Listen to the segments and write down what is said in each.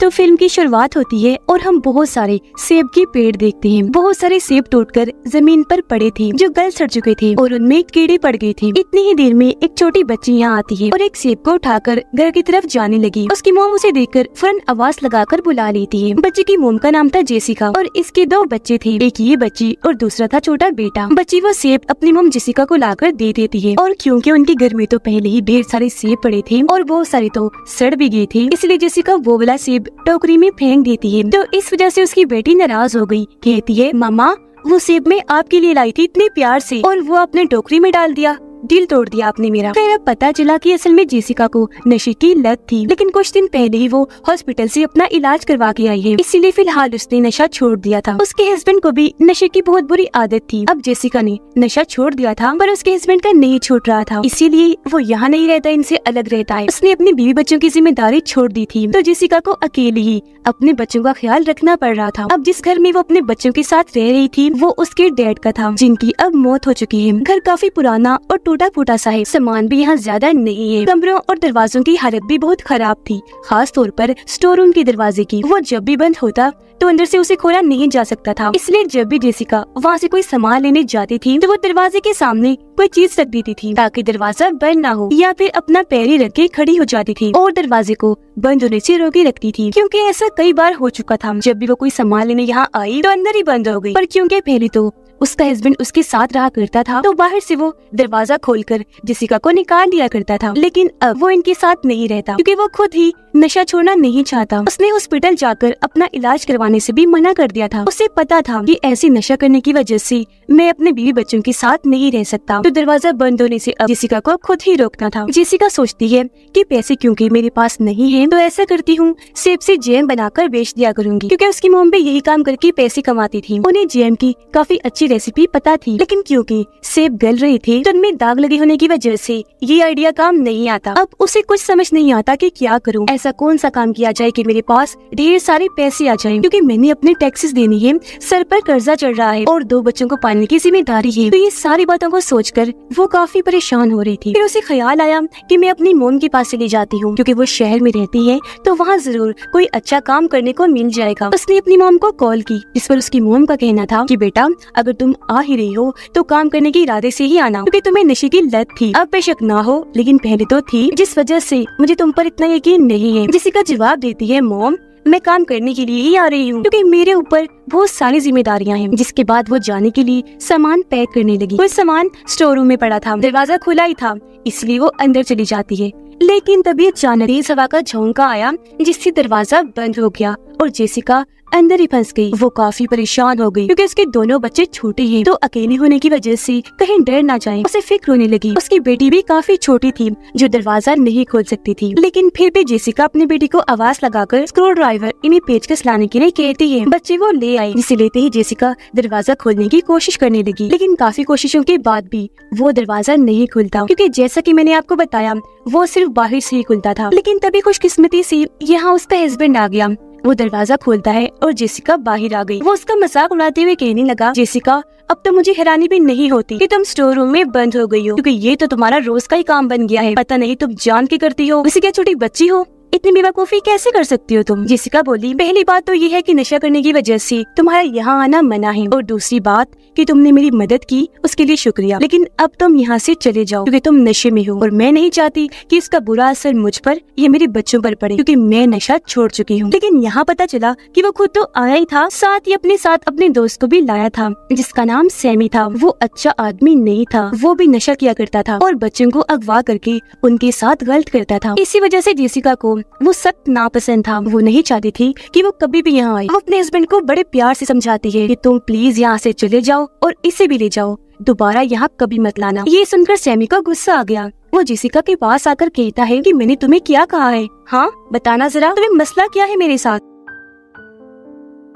तो फिल्म की शुरुआत होती है और हम बहुत सारे सेब के पेड़ देखते हैं। बहुत सारे सेब टूटकर जमीन पर पड़े थे जो गल सड़ चुके थे और उनमें कीड़े पड़ गए थे। इतनी ही देर में एक छोटी बच्ची यहाँ आती है और एक सेब को उठाकर घर की तरफ जाने लगी। उसकी मोम उसे देखकर फौरन आवाज लगाकर बुला लेती है। बच्ची की मोम का नाम था जेसिका और इसके 2 बच्चे थे, एक ये बच्ची और दूसरा था छोटा बेटा। बच्ची वो सेब अपनी मोम जेसिका को लाकर दे देती है और क्योंकि उनके घर में तो पहले ही ढेर सारे सेब पड़े थे और बहुत सारे तो सड़ भी गए थे, इसलिए जेसिका वो वाला सेब टोकरी में फेंक देती है। तो इस वजह से उसकी बेटी नाराज हो गई, कहती है मामा वो सेब मैं आपके लिए लाई थी इतने प्यार से और वो आपने टोकरी में डाल दिया, दिल तोड़ दिया आपने मेरा। फिर अब पता चला कि असल में जेसिका को नशे की लत थी, लेकिन कुछ दिन पहले ही वो हॉस्पिटल से अपना इलाज करवा के आई है, इसीलिए फिलहाल उसने नशा छोड़ दिया था। उसके हस्बैंड को भी नशे की बहुत बुरी आदत थी। अब जेसिका ने नशा छोड़ दिया था पर उसके हस्बैंड का नहीं छूट रहा था, इसीलिए वो यहाँ नहीं रहता, इनसे अलग रहता है। उसने अपनी बीवी बच्चों की जिम्मेदारी छोड़ दी थी, तो जेसिका को अकेले ही अपने बच्चों का ख्याल रखना पड़ रहा था। अब जिस घर में वो अपने बच्चों के साथ रह रही थी वो उसके डैड का था, जिनकी अब मौत हो चुकी है। घर काफी पुराना और टूटा फूटा सा है, सामान भी यहाँ ज्यादा नहीं है। कमरों और दरवाजों की हालत भी बहुत खराब थी, खास तौर पर स्टोर रूम के दरवाजे की। वो जब भी बंद होता तो अंदर से उसे खोला नहीं जा सकता था, इसलिए जब भी जेसिका वहाँ से कोई सामान लेने जाती थी तो वो दरवाजे के सामने कोई चीज रख देती थी ताकि दरवाजा बंद ना हो, या फिर अपना पैर ही रख के खड़ी हो जाती थी और दरवाजे को बंद होने से रोके रखती थी। क्योंकि ऐसा कई बार हो चुका था, जब भी वो कोई सामान लेने यहाँ आई तो अंदर ही बंद हो गई। पर क्योंकि पहले तो उसका हस्बैंड उसके साथ रहा करता था तो बाहर से वो दरवाजा खोलकर जेसिका को निकाल दिया करता था, लेकिन अब वो इनके साथ नहीं रहता क्योंकि वो खुद ही नशा छोड़ना नहीं चाहता। उसने हॉस्पिटल जाकर अपना इलाज करवाने से भी मना कर दिया था। उसे पता था कि ऐसी नशा करने की वजह से मैं अपने बीवी बच्चों के साथ नहीं रह सकता, तो दरवाजा बंद होने से अब जेसिका को खुद ही रोकना था। जेसिका सोचती है कि पैसे क्योंकि मेरे पास नहीं है तो ऐसा करती हूँ सेब से जैम बनाकर बेच दिया करूंगी, क्योंकि उसकी मॉम भी यही काम करके पैसे कमाती थी। उन्हें जैम की काफी अच्छी रेसिपी पता थी, लेकिन क्योंकि सेब गल रहे थे तो उनमें दाग लगे होने की वजह से ये आइडिया काम नहीं आता। अब उसे कुछ समझ नहीं आता कि क्या करूं, ऐसा कौन सा काम किया जाए कि मेरे पास ढेर सारे पैसे आ जाएं, क्योंकि मैंने अपने टैक्सेस देनी है, सर पर कर्जा चढ़ रहा है और 2 बच्चों को पालने की जिम्मेदारी है। तो ये सारी बातों को सोचकर वो काफी परेशान हो रही थी। फिर उसे ख्याल आया कि मैं अपनी मोम के पास चली जाती हूँ, क्योंकि वो शहर में रहती है तो वहाँ जरूर कोई अच्छा काम करने को मिल जाएगा। उसने अपनी मोम को कॉल की, जिस पर उसकी मोम का कहना था कि बेटा अगर तुम आ ही रही हो तो काम करने के इरादे से ही आना, क्योंकि तुम्हें नशे की लत थी। अब बेशक ना हो लेकिन पहले तो थी, जिस वजह से मुझे तुम पर इतना यकीन नहीं है। जेसिका जवाब देती है मॉम मैं काम करने के लिए ही आ रही हूँ, क्योंकि मेरे ऊपर बहुत सारी जिम्मेदारियां हैं। जिसके बाद वो जाने के लिए सामान पैक करने लगी। कुछ सामान स्टोर रूम में पड़ा था, दरवाजा खुला ही था, इसलिए वो अंदर चली जाती है। लेकिन तभी अचानक तेज हवा का झोंका आया जिससे दरवाजा बंद हो गया और जेसिका अंदर ही फंस गई। वो काफी परेशान हो गई क्योंकि उसके दोनों बच्चे छोटे हैं, तो अकेले होने की वजह से कहीं डर ना जाए उसे फिक्र होने लगी। उसकी बेटी भी काफी छोटी थी जो दरवाजा नहीं खोल सकती थी, लेकिन फिर भी जेसिका अपनी बेटी को आवाज लगाकर स्क्रू ड्राइवर इन्हें पेचकस लाने के लिए कहती है। बच्चे वो ले आई, जिसे लेते ही जेसिका दरवाजा खोलने की कोशिश करने लगी, लेकिन काफी कोशिशों के बाद भी वो दरवाजा नहीं खुलता, क्योंकि जैसा कि मैंने आपको बताया वो सिर्फ बाहर से ही खुलता था। लेकिन तभी खुशकिस्मती से यहाँ उसका हस्बैंड आ गया। वो दरवाजा खोलता है और जेसिका बाहर आ गई। वो उसका मजाक उड़ाते हुए कहने लगा जेसिका अब तो मुझे हैरानी भी नहीं होती कि तुम स्टोर रूम में बंद हो गई हो, क्योंकि ये तो तुम्हारा रोज का ही काम बन गया है। पता नहीं तुम जान के करती हो, उसे क्या छोटी बच्ची हो, इतनी बेवकूफी कैसे कर सकती हो तुम। जेसिका बोली पहली बात तो ये है कि नशा करने की वजह से तुम्हारा यहाँ आना मना है, और दूसरी बात कि तुमने मेरी मदद की उसके लिए शुक्रिया, लेकिन अब तुम यहाँ से चले जाओ क्योंकि तुम नशे में हो और मैं नहीं चाहती कि इसका बुरा असर मुझ पर या मेरे बच्चों पर पड़े, क्योंकि मैं नशा छोड़ चुकी हूँ। लेकिन यहाँ पता चला कि वो खुद तो आया ही था, साथ ही अपने साथ अपने दोस्त को भी लाया था जिसका नाम सैमी था। वो अच्छा आदमी नहीं था, वो भी नशा किया करता था और बच्चों को अगवा करके उनके साथ गलत करता था। इसी वजह से जेसिका को वो सख्त नापसंद था। वो नहीं चाहती थी कि वो कभी भी यहाँ आए। वो अपने हस्बैंड को बड़े प्यार से समझाती है कि तुम प्लीज यहाँ से चले जाओ और इसे भी ले जाओ, दोबारा यहाँ कभी मत लाना। ये सुनकर सैमी को गुस्सा आ गया। वो जेसिका के पास आकर कहता है कि मैंने तुम्हें क्या कहा है, हाँ बताना जरा, तुम्हें मसला क्या है मेरे साथ।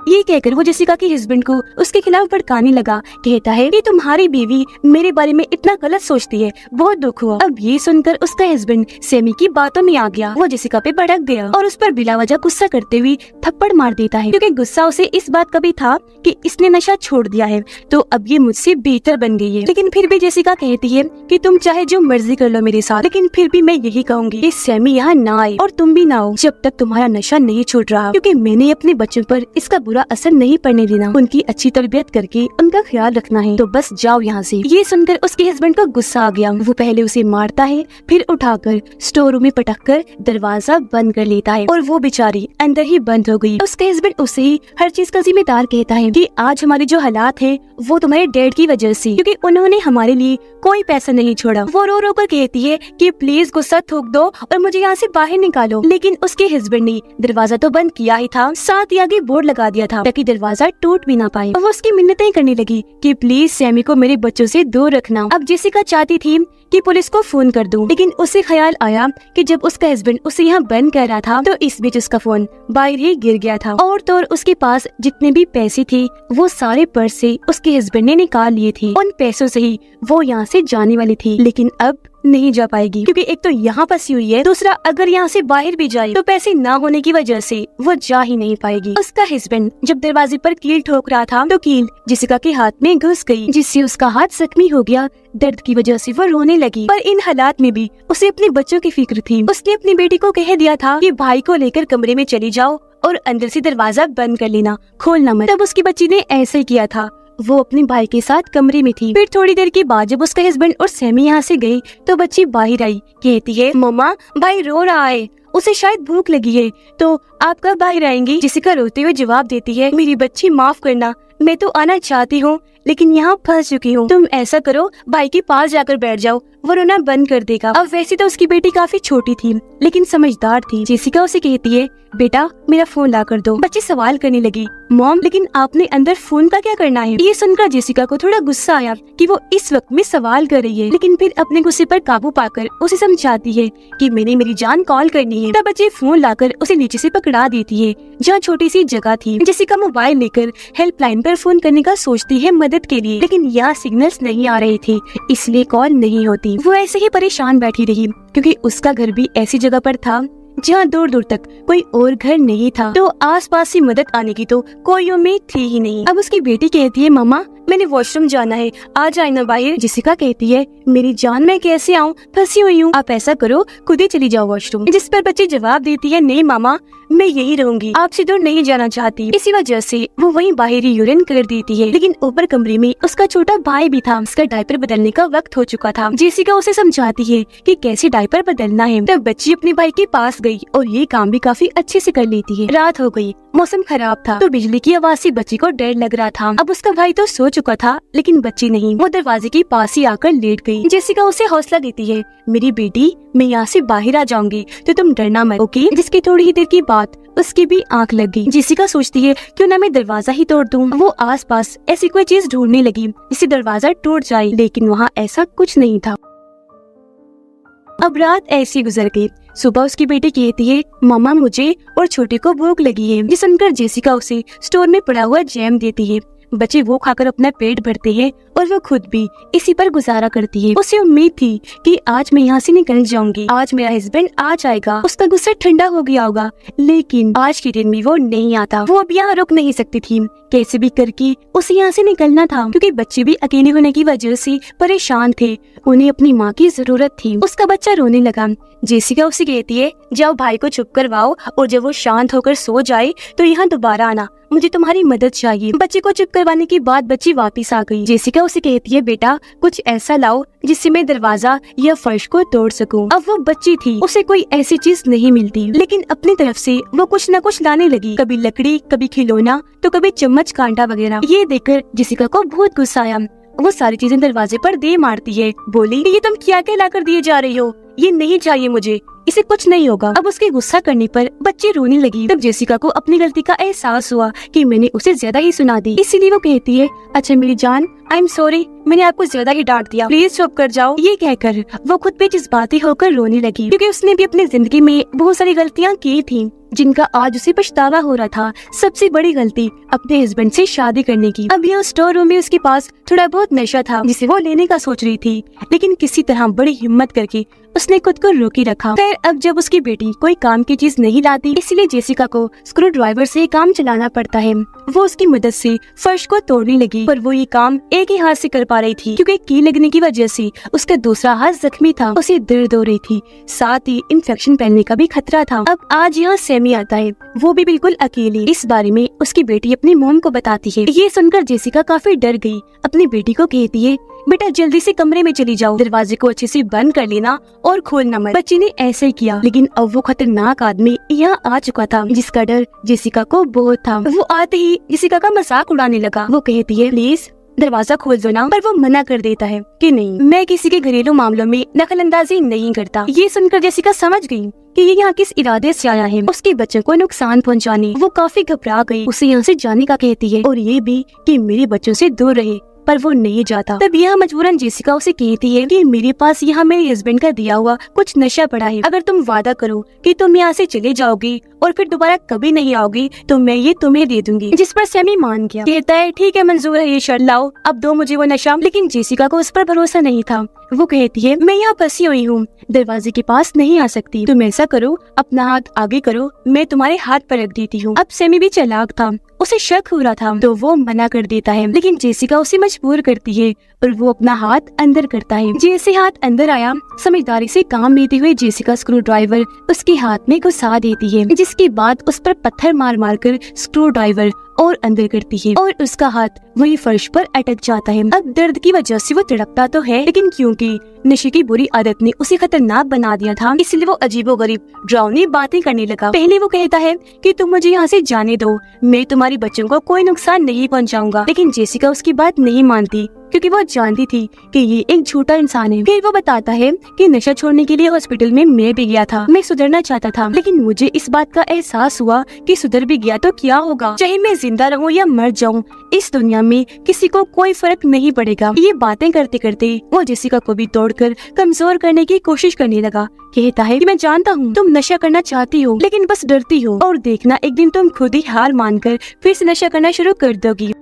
ये कहकर वो जेसिका के हस्बैंड को उसके खिलाफ भड़काने लगा। कहता है कि तुम्हारी बीवी मेरे बारे में इतना गलत सोचती है, बहुत दुख हुआ। अब ये सुनकर उसका हस्बैंड सैमी की बातों में आ गया। वो जेसिका पे भड़क गया और उस पर बिला वजह गुस्सा करते हुए थप्पड़ मार देता है, क्योंकि गुस्सा उसे इस बात का भी था कि इसने नशा छोड़ दिया है तो अब ये मुझसे बेहतर बन गई है। लेकिन फिर भी जेसिका कहती है कि तुम चाहे जो मर्जी कर लो मेरे साथ, लेकिन फिर भी मैं यही कहूंगी कि सैमी यहाँ ना आए और तुम भी ना आओ जब तक तुम्हारा नशा नहीं छूट रहा, क्योंकि मैंने अपने बच्चों पर इसका बुरा असर नहीं पड़ने देना। उनकी अच्छी तरबियत करके उनका ख्याल रखना है, तो बस जाओ यहाँ से। ये सुनकर उसके हस्बैंड को गुस्सा आ गया। वो पहले उसे मारता है, फिर उठाकर स्टोर रूम में पटक कर दरवाजा बंद कर लेता है और वो बेचारी अंदर ही बंद हो गई। उसके हस्बैंड उसे ही हर चीज का जिम्मेदार कहता है कि आज हमारे जो हालात है वो तुम्हारे डैड की वजह से, क्योंकि उन्होंने हमारे लिए कोई पैसा नहीं छोड़ा। वो रो रो कर कहती है कि प्लीज गुस्सा थूक दो और मुझे यहाँ से बाहर निकालो, लेकिन उसके हस्बैंड ने दरवाजा तो बंद किया ही था, साथ ही आगे बोर्ड लगा दिया था ताकि दरवाजा टूट भी ना पाए। वो उसकी मिन्नतें करने लगी कि प्लीज सैमी को मेरे बच्चों से दूर रखना। अब जेसिका चाहती थी कि पुलिस को फोन कर दूं, लेकिन उसे ख्याल आया कि जब उसका हस्बैंड उसे यहाँ बंद कर रहा था तो इस बीच उसका फोन बाहर ही गिर गया था और तो और उसके पास जितने भी पैसे थे वो सारे पर्स से उसके हस्बैंड ने निकाल लिए थे। उन पैसों से ही वो यहाँ से जाने वाली थी, लेकिन अब नहीं जा पाएगी, क्योंकि एक तो यहाँ फंसी हुई है, दूसरा अगर यहाँ से बाहर भी जाए तो पैसे ना होने की वजह से वो जा ही नहीं पाएगी। उसका हस्बैंड जब दरवाजे पर कील ठोक रहा था तो कील जेसिका के हाथ में घुस गई, जिससे उसका हाथ जख्मी हो गया। दर्द की वजह से वो रोने लगी, पर इन हालात में भी उसे अपने बच्चों की फिक्र थी। उसने अपनी बेटी को कह दिया था कि भाई को लेकर कमरे में चली जाओ और अंदर से दरवाजा बंद कर लेना, खोलना मत। तब उसकी बच्ची ने ऐसा ही किया था। वो अपने भाई के साथ कमरे में थी। फिर थोड़ी देर के बाद जब उसका हस्बैंड और सैमी यहाँ से गई तो बच्ची बाहर आई। कहती है मम्मा भाई रो रहा है, उसे शायद भूख लगी है, तो आप कब बाहर आएंगी? जेसिका रोते हुए जवाब देती है मेरी बच्ची माफ करना, मैं तो आना चाहती हूँ लेकिन यहाँ फंस चुकी हूँ। तुम ऐसा करो भाई के पास जाकर बैठ जाओ, वो रोना बंद कर देगा। अब वैसे तो उसकी बेटी काफी छोटी थी लेकिन समझदार थी। जेसिका उसे कहती है बेटा मेरा फोन ला कर दो। बच्ची सवाल करने लगी मॉम लेकिन आपने अंदर फोन का क्या करना है? ये सुनकर जेसिका को थोड़ा गुस्सा आया कि वो इस वक्त में सवाल कर रही है, लेकिन फिर अपने गुस्से पर काबू पाकर उसे समझाती है कि मैंने मेरी जान कॉल करनी है। तब बच्ची फोन लाकर उसे नीचे से पकड़ा देती है जहाँ छोटी सी जगह थी। जेसिका मोबाइल लेकर हेल्पलाइन पर फोन करने का सोचती है मदद के लिए, लेकिन यहाँ सिग्नल्स नहीं आ रहे थे इसलिए कॉल नहीं होती। वो ऐसे ही परेशान बैठी रही क्योंकि उसका घर भी ऐसी जगह पर था जहाँ दूर दूर तक कोई और घर नहीं था, तो आसपास से मदद आने की तो कोई उम्मीद थी ही नहीं। अब उसकी बेटी कहती है मामा मैंने वॉशरूम जाना है, आ जाए ना बाहर। जेसिका कहती है मेरी जान मैं कैसे आऊँ, फंसी हुई हूँ, आप ऐसा करो खुद ही चली जाओ वॉशरूम। जिस पर बच्ची जवाब देती है नहीं मामा मैं यही रहूंगी, आपसे दूर नहीं जाना चाहती। इसी वजह से वो वहीं बाहर ही यूरिन कर देती है, लेकिन ऊपर कमरे में उसका छोटा भाई भी था। उसका डायपर बदलने का वक्त हो चुका था। जेसिका उसे समझाती है कि कैसे डायपर बदलना है। तब बच्ची अपने भाई के पास गई और ये काम भी काफी अच्छे से कर लेती है। रात हो गई, मौसम खराब था तो बिजली की आवाज से बच्ची को डर लग रहा था। अब उसका भाई तो सो चुका था लेकिन बच्ची नहीं, वो दरवाजे के पास ही आकर लेट गई। जेसिका उसे हौसला देती है मेरी बेटी मैं यहाँ से बाहर आ जाऊंगी तो तुम डरना मत, ओके? जिसकी थोड़ी ही देर की बात उसकी भी आंख लग गई। जेसिका सोचती है क्यों ना मैं दरवाजा ही तोड़ दूं। वो आसपास ऐसी कोई चीज ढूंढने लगी जिससे दरवाजा टूट जाए, लेकिन वहाँ ऐसा कुछ नहीं था। अब रात ऐसी गुजर गई। सुबह उसकी बेटी कहती है मामा मुझे और छोटे को भूख लगी है। ये सुनकर जेसिका उसे स्टोर में पड़ा हुआ जैम देती है। बच्चे वो खाकर अपना पेट भरते हैं और वो खुद भी इसी पर गुजारा करती है। उसे उम्मीद थी कि आज मैं यहाँ से निकल जाऊंगी, आज मेरा हस्बैंड आ जाएगा, उसका गुस्सा ठंडा हो गया होगा, लेकिन आज के दिन में वो नहीं आता। वो अब यहाँ रुक नहीं सकती थी, कैसे भी करके उसे यहाँ से निकलना था, क्योंकि बच्चे भी अकेले होने की वजह से परेशान थे, उन्हें अपनी माँ की जरूरत थी। उसका बच्चा रोने लगा। जेसिका उसे कहती है जाओ भाई को चुप करवाओ और जब वो शांत होकर सो जाए तो यहाँ दोबारा आना, मुझे तुम्हारी मदद चाहिए। बच्चे को चुप करवाने के बाद बच्ची वापस आ गई। जेसिका उसे कहती है बेटा कुछ ऐसा लाओ जिससे मैं दरवाजा या फर्श को तोड़ सकूं। अब वो बच्ची थी, उसे कोई ऐसी चीज नहीं मिलती, लेकिन अपनी तरफ से वो कुछ न कुछ लाने लगी, कभी लकड़ी, कभी खिलौना, तो कभी चम्मच कांटा वगैरह। ये देखकर जेसिका को बहुत गुस्सा आया। वो सारी चीजें दरवाजे पर दे मारती है, बोली ये तुम क्या ला कर दिए जा रही हो, ये नहीं चाहिए मुझे, इसे कुछ नहीं होगा। अब उसके गुस्सा करने पर बच्ची रोने लगी। तब जेसिका को अपनी गलती का एहसास हुआ कि मैंने उसे ज्यादा ही सुना दी, इसीलिए वो कहती है अच्छा मेरी जान आई एम सॉरी, मैंने आपको ज्यादा ही डांट दिया, प्लीज चुप कर जाओ। ये कहकर वो खुद पे जज्बाती होकर रोने लगी, क्योंकि उसने भी अपनी जिंदगी में बहुत सारी गलतियाँ की थी जिनका आज उसे पछतावा हो रहा था। सबसे बड़ी गलती अपने हस्बैंड से शादी करने की। अब यहाँ स्टोर रूम में उसके पास थोड़ा बहुत नशा था जिसे वो लेने का सोच रही थी, लेकिन किसी तरह बड़ी हिम्मत करके उसने खुद को रोकी रखा। फिर अब जब उसकी बेटी कोई काम की चीज नहीं लाती, इसलिए जेसिका को स्क्रू ड्राइवर से काम चलाना पड़ता है। वो उसकी मदद से फर्श को तोड़ने लगी, पर वो ये काम एक ही हाथ से कर पा रही थी, क्योंकि की लगने की वजह से उसका दूसरा हाथ जख्मी था। उसे दर्द हो रही थी, साथ ही इन्फेक्शन फैलने का भी खतरा था। अब आज यहाँ सैमी आता है, वो भी बिल्कुल अकेली। इस बारे में उसकी बेटी अपनी मॉम को बताती है। ये सुनकर जेसिका काफी डर गई। अपनी बेटी को कहती है, बेटा जल्दी से कमरे में चली जाओ, दरवाजे को अच्छे से बंद कर लेना और खोलना मत। बच्ची ने ऐसे किया, लेकिन अब वो खतरनाक आदमी यहाँ आ चुका था, जिसका डर जेसिका को बहुत था। वो आते ही जेसिका का मजाक उड़ाने लगा। वो कहती है, प्लीज दरवाजा खोल दो ना, पर वो मना कर देता है कि नहीं, मैं किसी के घरेलू मामलों में दखल अंदाजी नहीं करता। ये सुनकर जेसिका समझ गई कि ये यहाँ किस इरादे से आया है, उसके बच्चों को नुकसान पहुँचाने। वो काफी घबरा गई, उसे यहाँ से जाने का कहती है, और ये भी कि मेरे बच्चों से दूर रहे, पर वो नहीं जाता। तब यह मजबूरन जेसिका उसे कहती है कि मेरे पास यहाँ मेरे हस्बैंड का दिया हुआ कुछ नशा पड़ा है, अगर तुम वादा करो कि तुम यहाँ से चले जाओगी और फिर दोबारा कभी नहीं आओगी तो मैं ये तुम्हें दे दूंगी। जिस पर सैमी मान गया, कहता है ठीक है मंजूर है, ये शर्त लाओ, अब दो मुझे वो नशा। लेकिन जेसिका को उस पर भरोसा नहीं था। वो कहती है, मैं यहाँ फंसी हुई हूँ, दरवाजे के पास नहीं आ सकती, तुम ऐसा करो अपना हाथ आगे करो, मैं तुम्हारे हाथ पर रख देती हूँ। अब सैमी भी चालाक था, उसे शक हो रहा था, तो वो मना कर देता है, लेकिन जेसिका उसे मजबूर करती है और वो अपना हाथ अंदर करता है। जैसे हाथ अंदर आया, समझदारी से काम लेते हुए जेसिका स्क्रू ड्राइवर उसके हाथ में घुसा देती है, जिसके बाद उस पर पत्थर मार मार कर स्क्रू ड्राइवर और अंदर करती है और उसका हाथ वही फर्श पर अटक जाता है। अब दर्द की वजह से वो तड़पता तो है, लेकिन क्योंकि नशे की बुरी आदत ने उसे खतरनाक बना दिया था, इसलिए वो अजीबोगरीब डरावनी बातें करने लगा। पहले वो कहता है कि तुम मुझे यहाँ से जाने दो, मैं तुम्हारे बच्चों को कोई नुकसान नहीं पहुँचाऊंगा। लेकिन जेसिका उसकी बात नहीं मानती, क्योंकि वो जानती थी कि ये एक झूठा इंसान है। फिर वो बताता है कि नशा छोड़ने के लिए हॉस्पिटल में मैं भी गया था, मैं सुधरना चाहता था, लेकिन मुझे इस बात का एहसास हुआ कि सुधर भी गया तो क्या होगा, चाहे मैं जिंदा रहूं या मर जाऊं, इस दुनिया में किसी को कोई फर्क नहीं पड़ेगा। ये बातें करते करते वो जेसिका को भी तोड़कर कमजोर करने की कोशिश करने लगा। कहता है कि मैं जानता हूँ तुम नशा करना चाहती हो, लेकिन बस डरती हो, और देखना एक दिन तुम खुद ही हार मानकर फिर से नशा करना शुरू कर दोगी।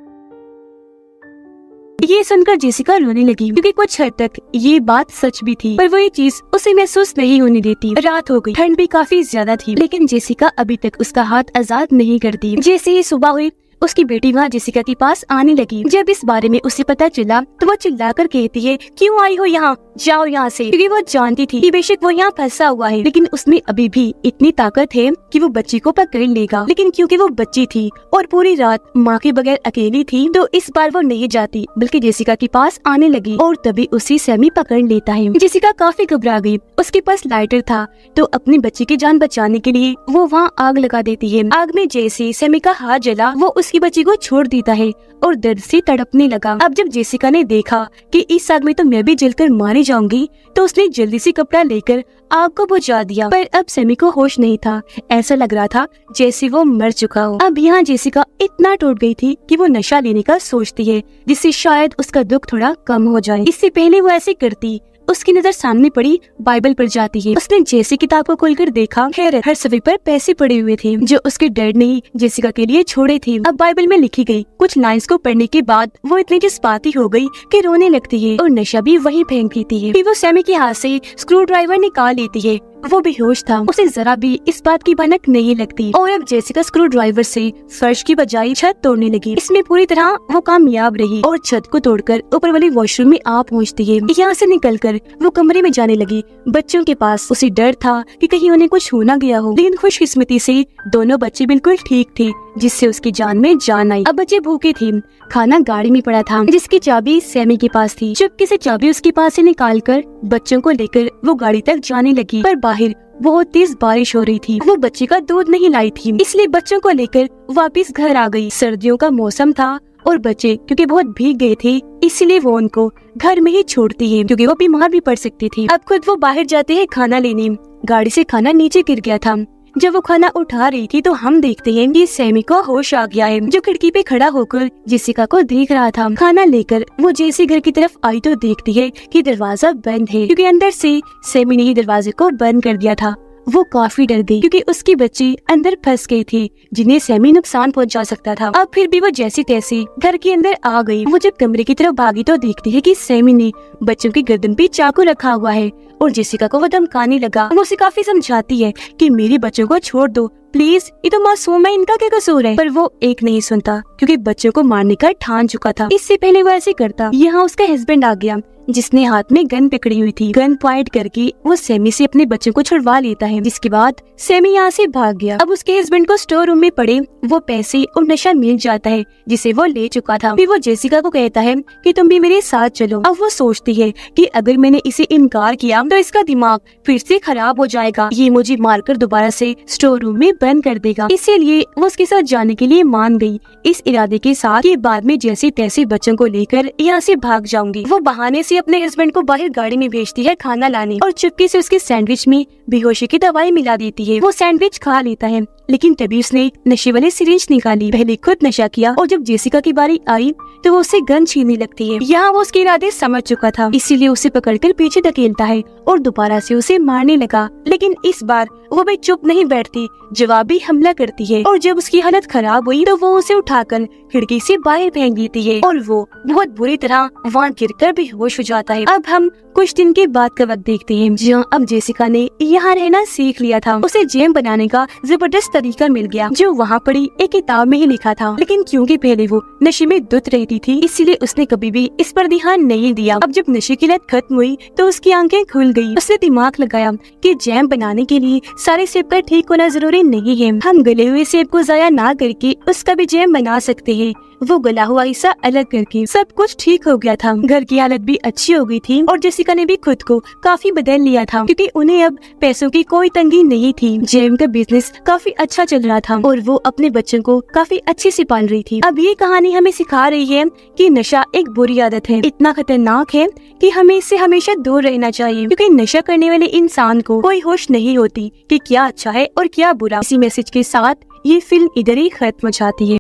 ये सुनकर जेसिका रोने लगी, क्योंकि कुछ हद तक ये बात सच भी थी, पर वो ये चीज उसे महसूस नहीं होने देती। रात हो गई, ठंड भी काफी ज्यादा थी, लेकिन जेसिका अभी तक उसका हाथ आजाद नहीं करती। जैसे ही सुबह हुई, उसकी बेटी वहाँ जेसिका के पास आने लगी। जब इस बारे में उसे पता चला तो वो चिल्लाकर कहती है, क्यों आई हो यहाँ, जाओ यहाँ से। क्योंकि वो जानती थी कि बेशक वो यहाँ फंसा हुआ है, लेकिन उसमें अभी भी इतनी ताकत है कि वो बच्ची को पकड़ लेगा। लेकिन क्योंकि वो बच्ची थी और पूरी रात माँ के बगैर अकेली थी, तो इस बार वो नहीं जाती, बल्कि जेसिका के पास आने लगी, और तभी उसे सैमी पकड़ लेता है। जेसिका काफी घबरा गई, उसके पास लाइटर था, तो अपनी बच्ची की जान बचाने के लिए वो वहाँ आग लगा देती है। आग में जैसे सैमी का हाथ जला, वो उसकी बच्ची को छोड़ देता है और दर्द से तड़पने लगा। अब जब जेसिका ने देखा कि इस आग में तो मैं भी जलकर मारी जाऊंगी, तो उसने जल्दी से कपड़ा लेकर आग को बुझा दिया। पर अब सैमी को होश नहीं था, ऐसा लग रहा था जैसे वो मर चुका हो। अब यहाँ जेसिका इतना टूट गई थी कि वो नशा लेने का सोचती है, जिससे शायद उसका दुख थोड़ा कम हो जाए। इससे पहले वो ऐसे करती, उसकी नजर सामने पड़ी बाइबल पर जाती है। उसने जैसे किताब को खोलकर देखा, खैर हर सफ़े पर पैसे पड़े हुए थे जो उसके डैड ने ही जेसिका के लिए छोड़े थे। अब बाइबल में लिखी गई कुछ लाइंस को पढ़ने के बाद वो इतनी जज्बाती हो गई कि रोने लगती है और नशा भी वहीं फेंक देती है। फिर वो सैमी के हाथ से स्क्रू ड्राइवर निकाल लेती है। वो बेहोश था, उसे जरा भी इस बात की भनक नहीं लगती, और अब जेसिका स्क्रू ड्राइवर से फर्श की बजाय छत तोड़ने लगी। इसमें पूरी तरह वो कामयाब रही और छत को तोड़कर ऊपर वाले वॉशरूम में आ पहुंचती है। यहाँ से निकलकर वो कमरे में जाने लगी। बच्चों के पास उसे डर था कि कहीं उन्हें कुछ हो ना गया हो, लेकिन खुशकिस्मती से दोनों बच्चे बिल्कुल ठीक थे, जिससे उसकी जान में जान आई। अब बच्चे भूखे थे, खाना गाड़ी में पड़ा था, जिसकी चाबी सैमी के पास थी। चुपके से चाबी उसके पास से निकालकर बच्चों को लेकर वो गाड़ी तक जाने लगी, पर बाहर बहुत तेज बारिश हो रही थी। वो बच्चे का दूध नहीं लाई थी, इसलिए बच्चों को लेकर वापस घर आ गई। सर्दियों का मौसम था और बच्चे क्योंकि बहुत भीग गए थे, इसलिए वो उनको घर में ही छोड़ती है, क्योंकि वो बीमार भी पड़ सकती थी। अब खुद वो बाहर जाते हैं खाना लेने। गाड़ी से खाना नीचे गिर गया था, जब वो खाना उठा रही थी तो हम देखते हैं कि सैमी को होश आ गया है, जो खिड़की पे खड़ा होकर जेसिका को देख रहा था। खाना लेकर वो जेसी घर की तरफ आई तो देखती है कि दरवाजा बंद है, क्योंकि अंदर से सैमी ने ही दरवाजे को बंद कर दिया था। वो काफी डर गई क्योंकि उसकी बच्ची अंदर फंस गई थी, जिन्हें सैमी नुकसान पहुंचा सकता था। अब फिर भी वो जैसी तैसी घर के अंदर आ गई। वो जब कमरे की तरफ भागी तो देखती है कि सैमी ने बच्चों की गर्दन पे चाकू रखा हुआ है और जेसिका को वो धमकाने लगा। वो उसे काफी समझाती है कि मेरे बच्चों को छोड़ दो प्लीज, ये तो मासूम है, इनका क्या कसूर है। पर वो एक नहीं सुनता क्योंकि बच्चों को मारने का ठान चुका था। इससे पहले वो ऐसे करता, यहाँ उसका हस्बैंड आ गया जिसने हाथ में गन पकड़ी हुई थी। गन पॉइंट करके वो सैमी से अपने बच्चों को छुड़वा लेता है, जिसके बाद सैमी यहाँ से भाग गया। अब उसके हस्बैंड को स्टोर रूम में पड़े वो पैसे और नशा मिल जाता है जिसे वो ले चुका था। फिर वो जेसिका को कहता है कि तुम भी मेरे साथ चलो। अब वो सोचती है कि अगर मैंने इसे इनकार किया तो इसका दिमाग फिर से खराब हो जाएगा, ये मुझे मारकर दोबारा से स्टोर रूम में बंद कर देगा। इसीलिए वो उसके साथ जाने के लिए मान गई, इस इरादे के साथ कि बाद में जैसे तैसे बच्चों को लेकर यहाँ से भाग जाऊंगी। वो बहाने से अपने हस्बैंड को बाहर गाड़ी में भेजती है खाना लाने और चुपके से उसके सैंडविच में बेहोशी की दवाई मिला देती है। वो सैंडविच खा लेता है, लेकिन तभी उसने नशे वाली सिरिंज निकाली। पहले खुद नशा किया और जब जेसिका की बारी आई तो वो उसे गन छीनने लगती है। यहाँ वो उसके इरादे समझ चुका था, इसीलिए उसे पकड़कर पीछे धकेलता है और दोबारा से उसे मारने लगा। लेकिन इस बार वो भी चुप नहीं बैठती, जवाबी हमला करती है और जब उसकी हालत खराब हुई तो वो उसे उठाकर खिड़की से बाहर फेंक देती है और वो बहुत बुरी तरह वहाँ गिरकर बेहोश हो जाता है। अब हम कुछ दिन के बाद का वक्त देखते हैं, जहाँ अब जेसिका ने यहाँ रहना सीख लिया था। उसे जैम बनाने का जबरदस्त तरीका मिल गया जो वहाँ पड़ी एक किताब में ही लिखा था, लेकिन क्योंकि पहले वो नशे में धुत रहती थी इसीलिए उसने कभी भी इस पर ध्यान नहीं दिया। अब जब नशे की लत खत्म हुई तो उसकी आंखें खुल गई। उसने दिमाग लगाया कि जैम बनाने के लिए सारे सेब का ठीक होना जरूरी नहीं है, हम गले हुए सेब को जाया ना करके उसका भी जैम बना सकते हैं। वो गला हुआ हिस्सा अलग करके सब कुछ ठीक हो गया था। घर की हालत भी अच्छी हो गई थी और जेसिका ने भी खुद को काफी बदल लिया था, क्योंकि उन्हें अब पैसों की कोई तंगी नहीं थी। जैम का बिजनेस काफी अच्छा चल रहा था और वो अपने बच्चों को काफी अच्छे से पाल रही थी। अब ये कहानी हमें सिखा रही है कि नशा एक बुरी आदत है, इतना खतरनाक है कि हमें इससे हमेशा दूर रहना चाहिए, क्योंकि नशा करने वाले इंसान को कोई होश नहीं होती कि क्या अच्छा है और क्या बुरा। इसी मैसेज के साथ ये फिल्म इधर ही खत्म हो जाती है।